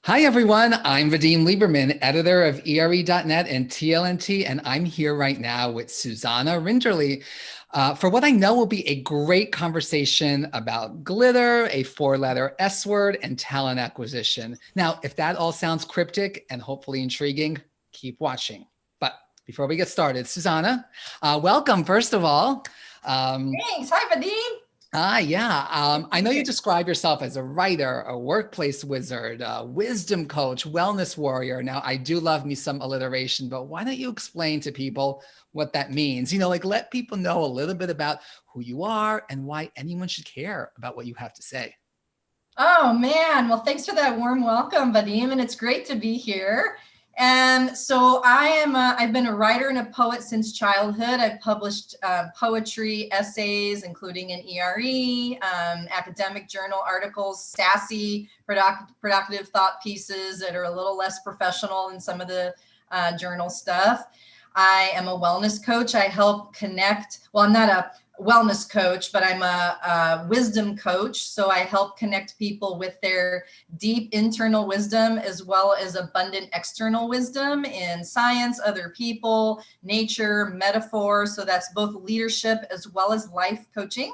Hi, everyone. I'm Vadim Liberman, editor of ERE.net and TLNT, and I'm here right now with Susana Rinderly for what I know will be a great conversation about glitter, a four-letter S word, and talent acquisition. Now, if that all sounds cryptic and hopefully intriguing, keep watching. But before we get started, Susana, welcome, first of all. Thanks. Hi, Vadim. I know you describe yourself as a writer, a workplace wizard, a wisdom coach, wellness warrior. Now, I do love me some alliteration, but why don't you explain to people what that means? Like let people know a little bit about who you are and why anyone should care about what you have to say. Oh, man. Well, thanks for that warm welcome, Vadim, and it's great to be here. And so I've been a writer and a poet since childhood. I've published poetry, essays, including in ERE, academic journal articles, sassy, productive thought pieces that are a little less professional than some of the journal stuff. I am a wellness coach. I help connect, well, I'm not a wellness coach, but I'm a wisdom coach. So I help connect people with their deep internal wisdom as well as abundant external wisdom in science, other people, nature, metaphor. So that's both leadership as well as life coaching.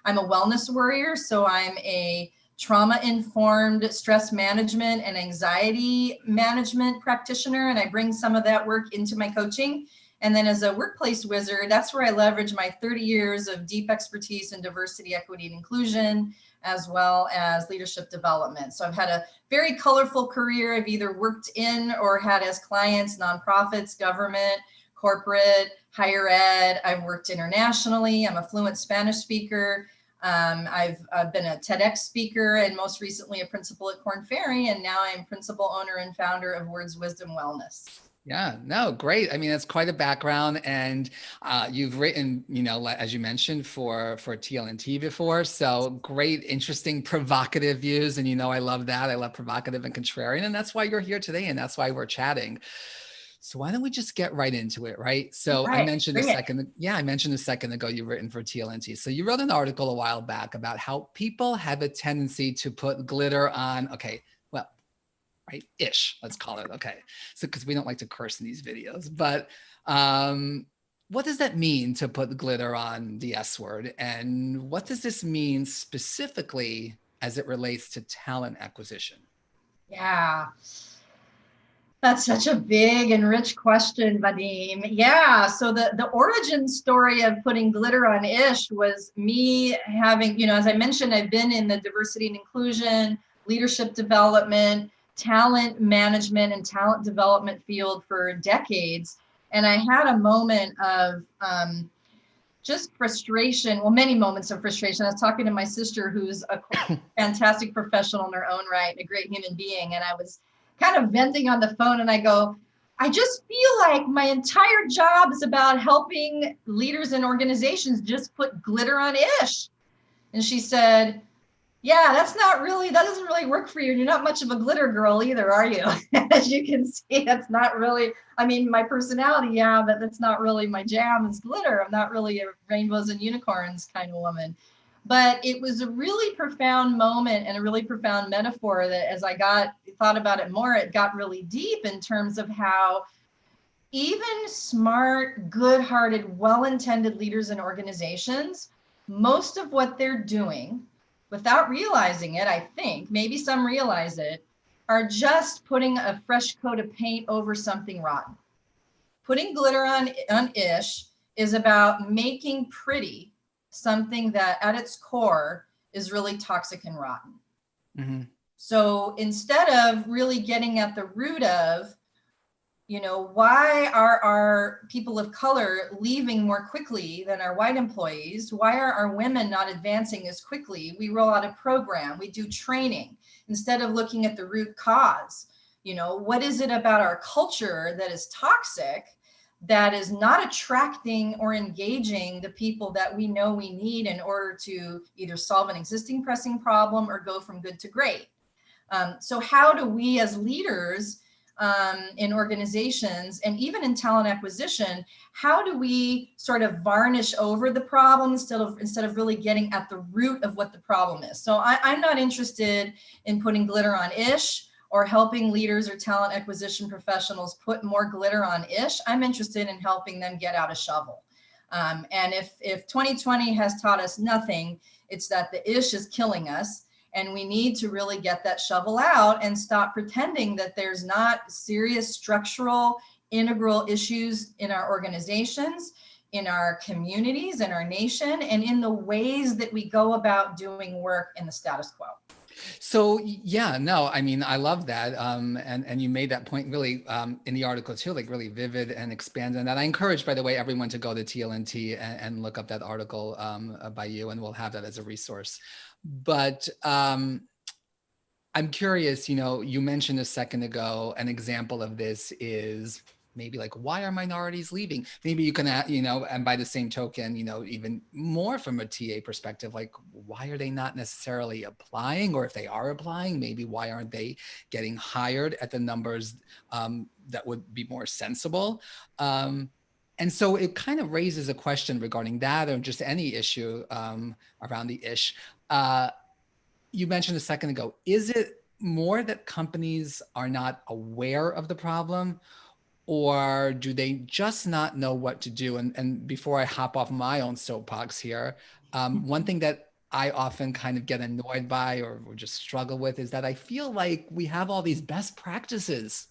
I'm a wellness warrior. So I'm a trauma-informed stress management and anxiety management practitioner. And I bring some of that work into my coaching. And then as a workplace wizard, that's where I leverage my 30 years of deep expertise in diversity, equity, and inclusion, as well as leadership development. So I've had a very colorful career. I've either worked in or had as clients, nonprofits, government, corporate, higher ed. I've worked internationally. I'm a fluent Spanish speaker. I've been a TEDx speaker and most recently a principal at Korn Ferry. And now I'm principal, owner, and founder of Words Wisdom Wellness. Yeah, no, great. I mean, that's quite a background, and you've written, as you mentioned, for TLNT before. So great, interesting, provocative views, and I love that. I love provocative and contrarian, and that's why you're here today, and that's why we're chatting. So why don't we just get right into it, right? So Right, I mentioned I mentioned a second ago you've written for TLNT. So you wrote an article a while back about how people have a tendency to put glitter on. Okay, well, right? Ish, let's call it. Okay. So, because we don't like to curse in these videos, but what does that mean to put glitter on the S word? And what does this mean specifically as it relates to talent acquisition? Yeah. That's such a big and rich question, Vadim. Yeah, so the origin story of putting glitter on Ish was me having, as I mentioned, I've been in the diversity and inclusion, leadership development, talent management, and talent development field for decades. And I had a moment of just frustration, well, many moments of frustration. I was talking to my sister, who's a fantastic professional in her own right, a great human being, and I was kind of venting on the phone and I go, I just feel like my entire job is about helping leaders and organizations just put glitter on Ish. And she said, yeah, that doesn't really work for you. You're not much of a glitter girl either, are you? As you can see, that's not really, my personality, yeah, but that's not really my jam is glitter. I'm not really a rainbows and unicorns kind of woman. But it was a really profound moment and a really profound metaphor that as I thought about it more, it got really deep in terms of how even smart, good-hearted, well-intended leaders and organizations, most of what they're doing, without realizing it, I think, maybe some realize it, are just putting a fresh coat of paint over something rotten. Putting glitter on Ish is about making pretty something that at its core is really toxic and rotten. Mm-hmm. So instead of really getting at the root of, why are our people of color leaving more quickly than our white employees? Why are our women not advancing as quickly? We roll out a program, we do training instead of looking at the root cause. What is it about our culture that is toxic, that is not attracting or engaging the people that we know we need in order to either solve an existing pressing problem or go from good to great? So how do we as leaders in organizations and even in talent acquisition, how do we sort of varnish over the problem instead of really getting at the root of what the problem is? So I'm not interested in putting glitter on Ish or helping leaders or talent acquisition professionals put more glitter on ish, I'm interested in helping them get out a shovel. And if 2020 has taught us nothing, it's that the ish is killing us. And we need to really get that shovel out and stop pretending that there's not serious structural, integral issues in our organizations, in our communities, in our nation, and in the ways that we go about doing work in the status quo. So yeah, no, I mean, I love that. And you made that point really in the article too, like really vivid and expanded on that. I encourage, by the way, everyone to go to TLNT and look up that article by you, and we'll have that as a resource. But I'm curious, you mentioned a second ago, an example of this is maybe like, why are minorities leaving? Maybe you can, and by the same token, even more from a TA perspective, like, why are they not necessarily applying? Or if they are applying, maybe why aren't they getting hired at the numbers that would be more sensible? And so it kind of raises a question regarding that, or just any issue around the ish. You mentioned a second ago, is it more that companies are not aware of the problem, or do they just not know what to do? And before I hop off my own soapbox here, one thing that I often kind of get annoyed by or just struggle with is that I feel like we have all these best practices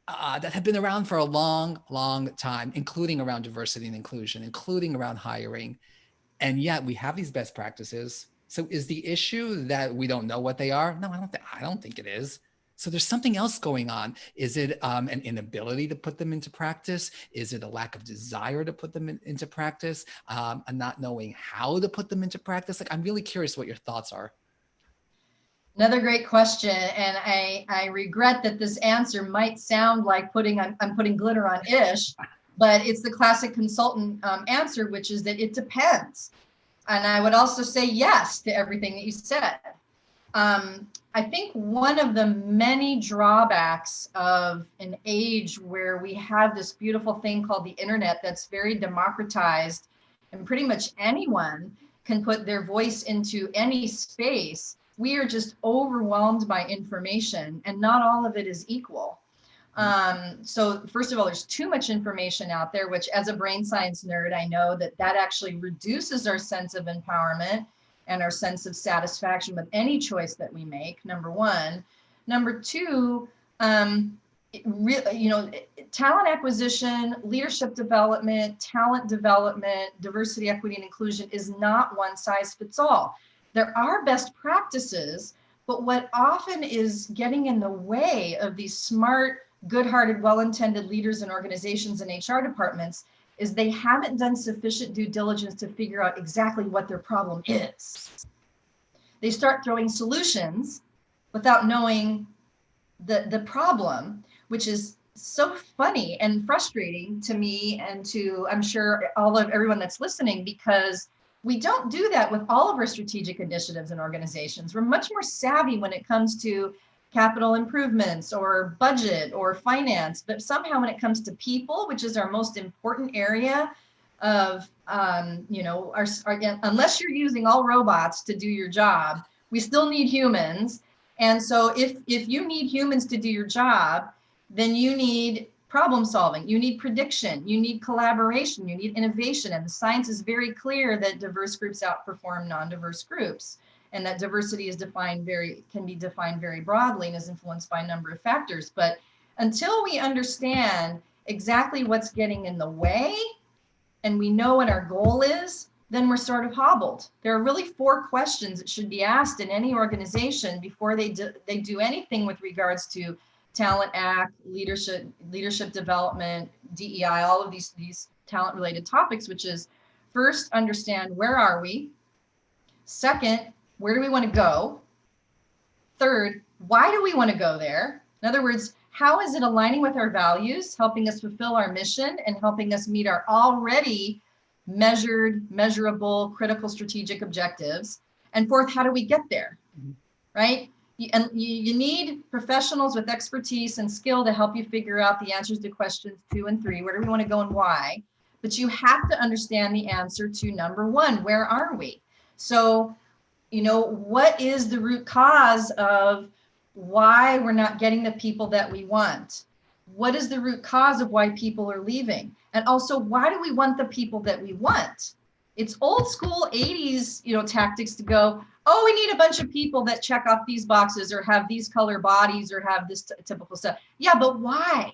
that have been around for a long, long time, including around diversity and inclusion, including around hiring. And yet we have these best practices. So is the issue that we don't know what they are? No, I don't think it is. So there's something else going on. Is it an inability to put them into practice? Is it a lack of desire to put them into practice? And not knowing how to put them into practice? Like, I'm really curious what your thoughts are. Another great question, and I regret that this answer might sound like I'm putting glitter on ish, but it's the classic consultant answer, which is that it depends. And I would also say yes to everything that you said. I think one of the many drawbacks of an age where we have this beautiful thing called the internet that's very democratized, and pretty much anyone can put their voice into any space, we are just overwhelmed by information, and not all of it is equal. So first of all, there's too much information out there, which as a brain science nerd, I know that actually reduces our sense of empowerment and our sense of satisfaction with any choice that we make, number one. Number two, talent acquisition, leadership development, talent development, diversity, equity, and inclusion is not one size fits all. There are best practices, but what often is getting in the way of these smart, good-hearted, well-intended leaders and organizations and HR departments is they haven't done sufficient due diligence to figure out exactly what their problem is. They start throwing solutions without knowing the problem, which is so funny and frustrating to me and to, I'm sure, everyone that's listening, because we don't do that with all of our strategic initiatives and organizations. We're much more savvy when it comes to capital improvements or budget or finance, but somehow when it comes to people, which is our most important area of, unless you're using all robots to do your job, we still need humans. And so if you need humans to do your job, then you need problem solving, you need prediction, you need collaboration, you need innovation. And the science is very clear that diverse groups outperform non-diverse groups, and that diversity is can be defined very broadly and is influenced by a number of factors. But until we understand exactly what's getting in the way and we know what our goal is, then we're sort of hobbled. There are really 4 questions that should be asked in any organization before they do anything with regards to talent act, leadership development, DEI, all of these talent related topics, which is first, understand where are we? Second, where do we want to go? Third, why do we want to go there? In other words, how is it aligning with our values, helping us fulfill our mission and helping us meet our already measurable, critical strategic objectives? And fourth, how do we get there, right? And you need professionals with expertise and skill to help you figure out the answers to questions 2 and 3, where do we want to go and why? But you have to understand the answer to number 1, where are we? So, what is the root cause of why we're not getting the people that we want. What is the root cause of why people are leaving? And also, why do we want the people that we want? It's old school 80s, tactics to go, oh, we need a bunch of people that check off these boxes or have these color bodies or have this typical stuff. Yeah, but why?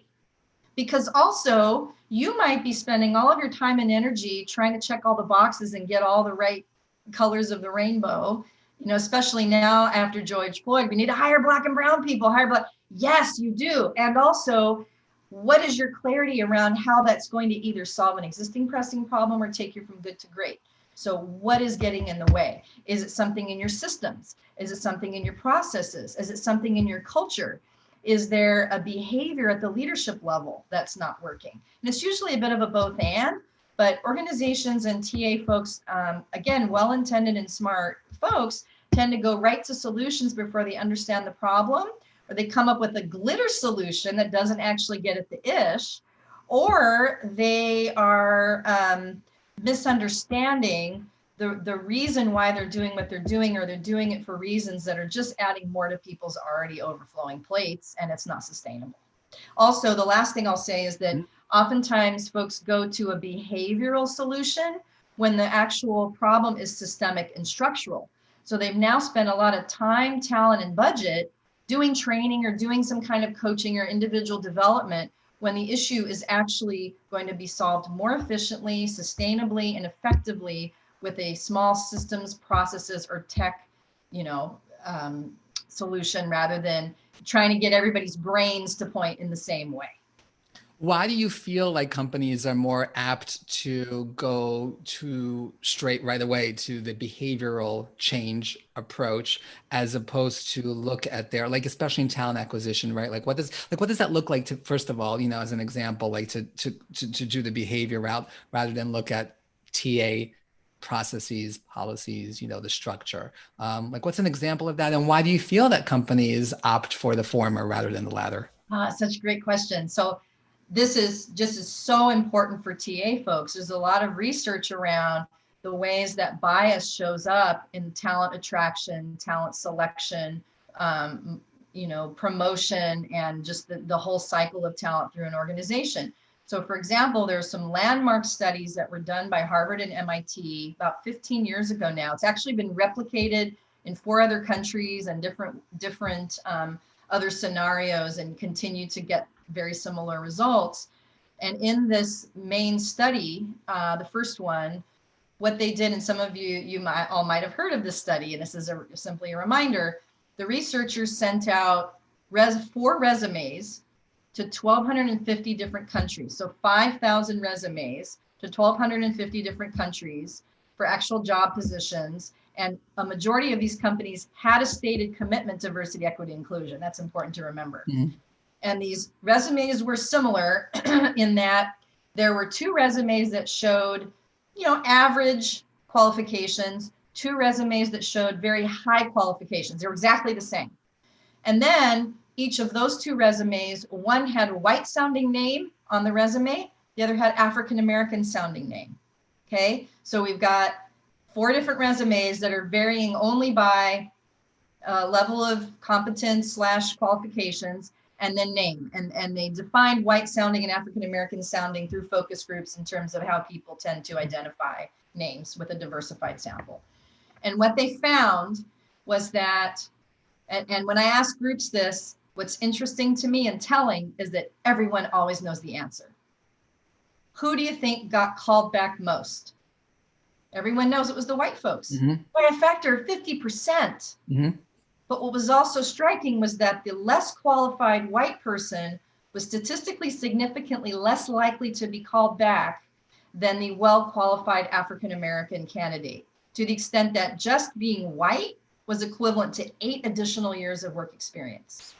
Because also you might be spending all of your time and energy trying to check all the boxes and get all the right colors of the rainbow, especially now after George Floyd, we need to hire Black and brown people, hire Black. Yes, you do. And also, what is your clarity around how that's going to either solve an existing pressing problem or take you from good to great? So what is getting in the way? Is it something in your systems? Is it something in your processes? Is it something in your culture? Is there a behavior at the leadership level that's not working? And it's usually a bit of a both and, but organizations and TA folks, again, well-intended and smart folks tend to go right to solutions before they understand the problem, or they come up with a glitter solution that doesn't actually get at the ish, or they are misunderstanding the reason why they're doing what they're doing, or they're doing it for reasons that are just adding more to people's already overflowing plates, and it's not sustainable. Also, the last thing I'll say is that oftentimes folks go to a behavioral solution when the actual problem is systemic and structural. So they've now spent a lot of time, talent, and budget doing training or doing some kind of coaching or individual development when the issue is actually going to be solved more efficiently, sustainably, and effectively with a small systems, processes, or tech, solution, rather than trying to get everybody's brains to point in the same way. Why do you feel like companies are more apt to go to straight right away to the behavioral change approach as opposed to look at their, like, especially in talent acquisition, right? What does that look like to, first of all, as an example, like to do the behavior route rather than look at TA processes, policies, the structure. What's an example of that? And why do you feel that companies opt for the former rather than the latter? Such a great question. So this is so important for TA folks. There's a lot of research around the ways that bias shows up in talent attraction, talent selection, promotion, and just the whole cycle of talent through an organization. So for example, there's some landmark studies that were done by Harvard and MIT about 15 years ago now. It's actually been replicated in 4 other countries and different other scenarios, and continue to get very similar results. And in this main study, the first one, what they did, and some of you might have heard of this study, and this is simply a reminder, the researchers sent out 4 resumes to 1,250 different countries. So 5,000 resumes to 1,250 different countries for actual job positions. And a majority of these companies had a stated commitment to diversity, equity, inclusion. That's important to remember. Mm-hmm. And these resumes were similar in that there were 2 resumes that showed, average qualifications, 2 resumes that showed very high qualifications. They were exactly the same. And then each of those 2 resumes, one had a white sounding name on the resume, the other had African American sounding name. Okay, so we've got 4 different resumes that are varying only by level of competence / qualifications, and then name. And they defined white sounding and African American sounding through focus groups in terms of how people tend to identify names with a diversified sample. And what they found was that, and when I ask groups this, what's interesting to me and telling is that everyone always knows the answer. Who do you think got called back most? Everyone knows it was the white folks, by a factor of 50%. Mm-hmm. But what was also striking was that the less qualified white person was statistically significantly less likely to be called back than the well-qualified African-American candidate, to the extent that just being white was equivalent to 8 additional years of work experience.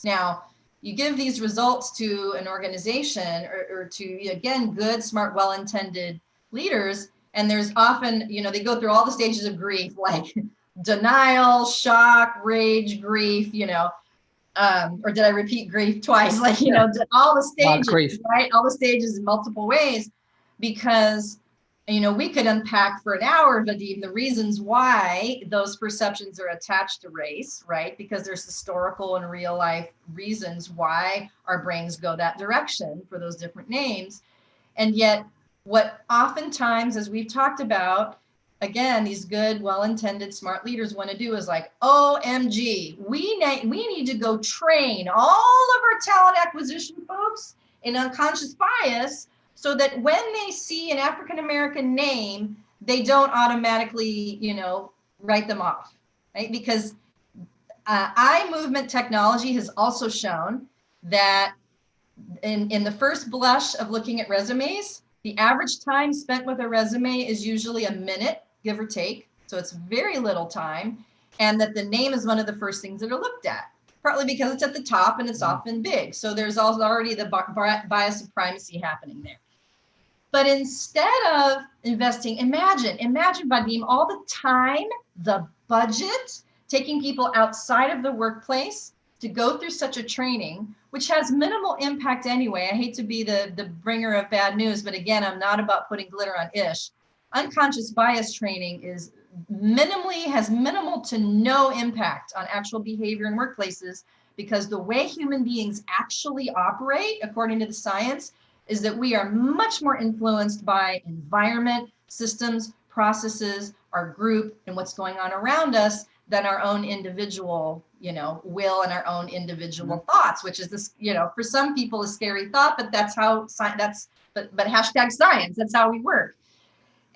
Now, you give these results to an organization or to, again, good, smart, well-intended leaders, and there's often, they go through all the stages of grief, like denial, shock, rage, grief, or did I repeat grief twice? All the stages, right? All the stages in multiple ways, because you know, we could unpack for an hour, Vadim, the reasons why those perceptions are attached to race, right? Because there's historical and real life reasons why our brains go that direction for those different names. And yet, what oftentimes, as we've talked about, again, these good, well-intended, smart leaders want to do is like, OMG, we need to go train all of our talent acquisition folks in unconscious bias so that when they see an African-American name, they don't automatically, you know, write them off, right? Because eye movement technology has also shown that in the first blush of looking at resumes, the average time spent with a resume is usually a minute, give or take. So it's very little time. And that the name is one of the first things that are looked at, partly because it's at the top and it's often big. So there's already the bias of primacy happening there. But instead of investing, imagine, Vadim, all the time, the budget, taking people outside of the workplace to go through such a training, which has minimal impact anyway. I hate to be the bringer of bad news, but again, I'm not about putting glitter on ish. Unconscious bias training has minimal to no impact on actual behavior in workplaces, because the way human beings actually operate, according to the science, is that we are much more influenced by environment, systems, processes, our group, and what's going on around us than our own individual, you know, will and our own individual thoughts, which is this, you know, for some people a scary thought, but that's how but hashtag science, that's how we work.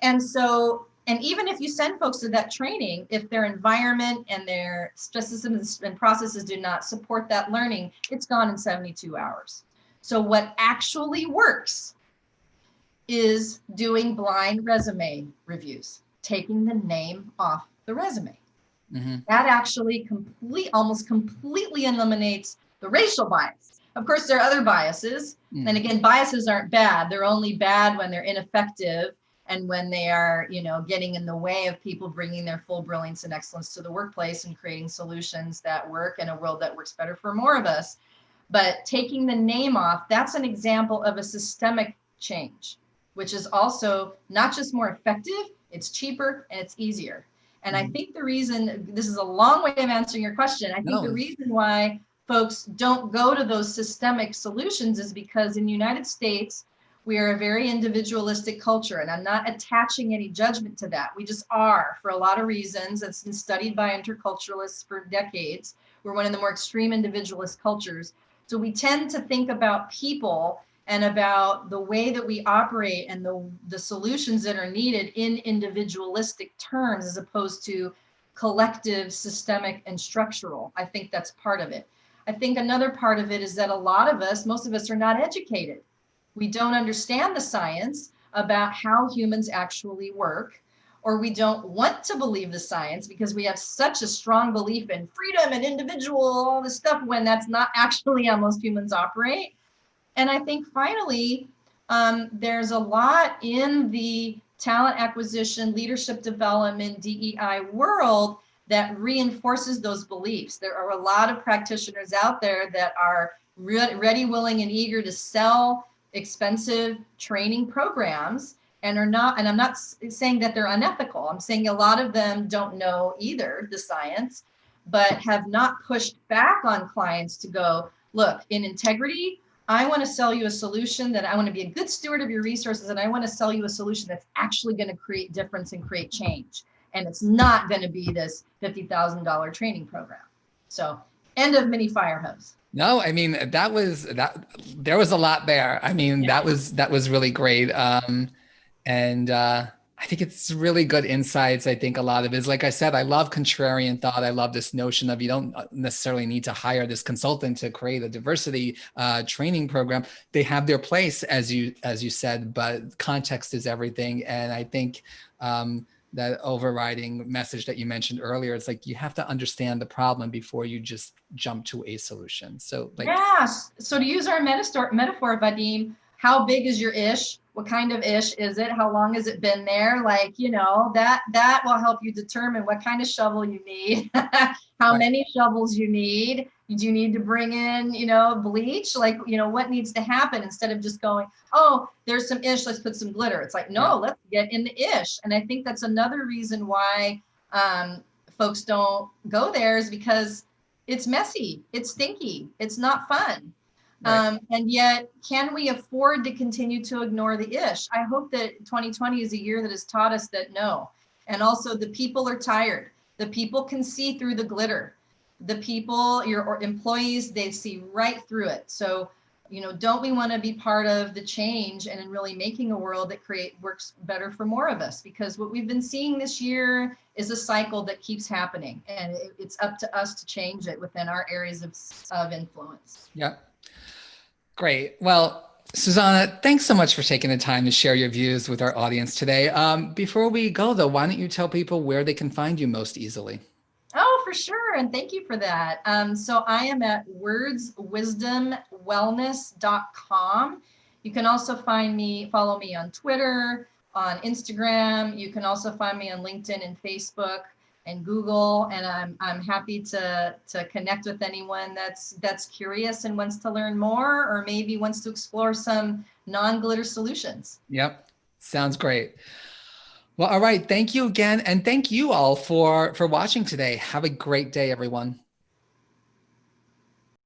And so, and even if you send folks to that training, if their environment and their stress systems and processes do not support that learning, it's gone in 72 hours. So what actually works is doing blind resume reviews, taking the name off the resume. Mm-hmm. That actually almost completely eliminates the racial bias. Of course, there are other biases. And again, biases aren't bad. They're only bad when they're ineffective and when they are, you know, getting in the way of people bringing their full brilliance and excellence to the workplace and creating solutions that work in a world that works better for more of us. But taking the name off, that's an example of a systemic change, which is also not just more effective, it's cheaper and it's easier. And I think the reason, this is a long way of answering your question, I think the reason why folks don't go to those systemic solutions is because in the United States, we are a very individualistic culture, and I'm not attaching any judgment to that. We just are, for a lot of reasons. It's been studied by interculturalists for decades. We're one of the more extreme individualist cultures. So we tend to think about people and about the way that we operate and the solutions that are needed in individualistic terms as opposed to collective, systemic, and structural. I think that's part of it. I think another part of it is that a lot of us, most of us, are not educated. We don't understand the science about how humans actually work, or we don't want to believe the science because we have such a strong belief in freedom and individual, all this stuff, when that's not actually how most humans operate. And I think finally, there's a lot in the talent acquisition, leadership development, DEI world that reinforces those beliefs. There are a lot of practitioners out there that are ready, willing, and eager to sell expensive training programs and are not, and I'm not saying that they're unethical. I'm saying a lot of them don't know either the science, but have not pushed back on clients to go, look, in integrity, I want to sell you a solution that I want to be a good steward of your resources, and I want to sell you a solution that's actually going to create difference and create change. And it's not going to be this $50,000 training program. So, end of mini fire hose. No, I mean, there was a lot there. I mean, that was really great. I think it's really good insights. I think a lot of it is, like I said, I love contrarian thought. I love this notion of you don't necessarily need to hire this consultant to create a diversity training program. They have their place, as you said, but context is everything. And I think that overriding message that you mentioned earlier, it's like you have to understand the problem before you just jump to a solution. So like, yes. So to use our metaphor, Vadim, how big is your ish? What kind of ish is it? How long has it been there? Like, you know, that will help you determine what kind of shovel you need, how many shovels you need, Do you need to bring in, bleach? Like, what needs to happen instead of just going, oh, there's some ish, let's put some glitter. It's like, no, Yeah. let's get in the ish. And I think that's another reason why folks don't go there, is because it's messy, it's stinky, it's not fun. Right. And yet, can we afford to continue to ignore the ish? I hope that 2020 is a year that has taught us that no. And also, the people are tired. The people can see through the glitter. The people, your employees, they see right through it. So, don't we want to be part of the change and in really making a world that works better for more of us? Because what we've been seeing this year is a cycle that keeps happening, and it's up to us to change it within our areas of influence. Yep. Great. Well, Susana, thanks so much for taking the time to share your views with our audience today. Before we go, though, why don't you tell people where they can find you most easily? Oh, for sure. And thank you for that. So I am at wordswisdomwellness.com. You can also follow me on Twitter, on Instagram. You can also find me on LinkedIn and Facebook and Google. And I'm happy to connect with anyone that's curious and wants to learn more, or maybe wants to explore some non-glitter solutions. Yep. Sounds great. Well, all right. Thank you again. And thank you all for watching today. Have a great day, everyone.